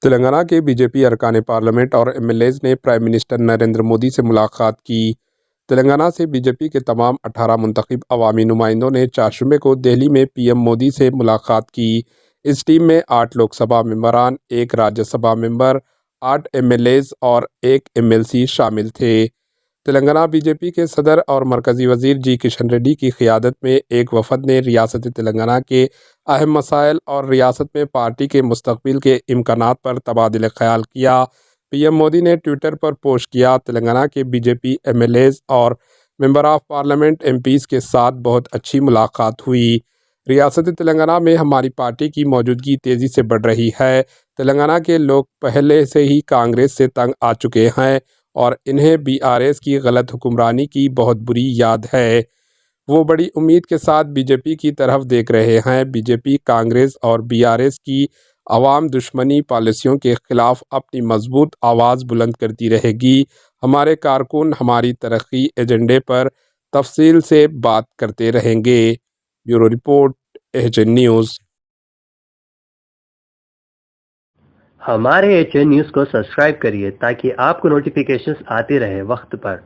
تلنگانہ کے B J پی ارکان parliament اور ایم ایل ایز نے پرائم منسٹر نریندر مودی سے ملاقات کی۔ تلنگانہ سے بی جے پی کے تمام 18 منتخب عوامی نمائندوں نے چہارشنبے کو دہلی میں پی ایم مودی سے ملاقات کی۔ اس ٹیم میں 8 لوک سبھا ممبران، 1 راجیہ سبھا ممبر، 8 ایم ایل ایز اور 1 ایم ایل سی شامل تھے۔ تلنگانہ بی جے پی کے صدر اور مرکزی وزیر جی کشن ریڈی کی قیادت میں ایک وفد نے ریاست تلنگانہ کے اہم مسائل اور ریاست میں پارٹی کے مستقبل کے امکانات پر تبادلہ خیال کیا۔ پی ایم مودی نے ٹویٹر پر پوسٹ کیا، تلنگانہ کے B J P M L As اور member of parliament M Ps کے ساتھ بہت اچھی ملاقات ہوئی۔ ریاست تلنگانہ میں ہماری پارٹی کی موجودگی تیزی سے بڑھ رہی ہے۔ تلنگانہ کے لوگ پہلے سے ہی کانگریس سے تنگ آ چکے ہیں اور انہیں بی آر ایس کی غلط حکمرانی کی بہت بری یاد ہے۔ وہ بڑی امید کے ساتھ بی جے پی کی طرف دیکھ رہے ہیں۔ بی جے پی کانگریس اور بی آر ایس کی عوام دشمنی پالیسیوں کے خلاف اپنی مضبوط آواز بلند کرتی رہے گی۔ ہمارے کارکن ہماری ترقی ایجنڈے پر تفصیل سے بات کرتے رہیں گے۔ Bureau report, H N News. ہمارے ایچ این نیوز کو سبسکرائب کریے تاکہ آپ کو نوٹیفیکیشنز آتے رہے وقت پر۔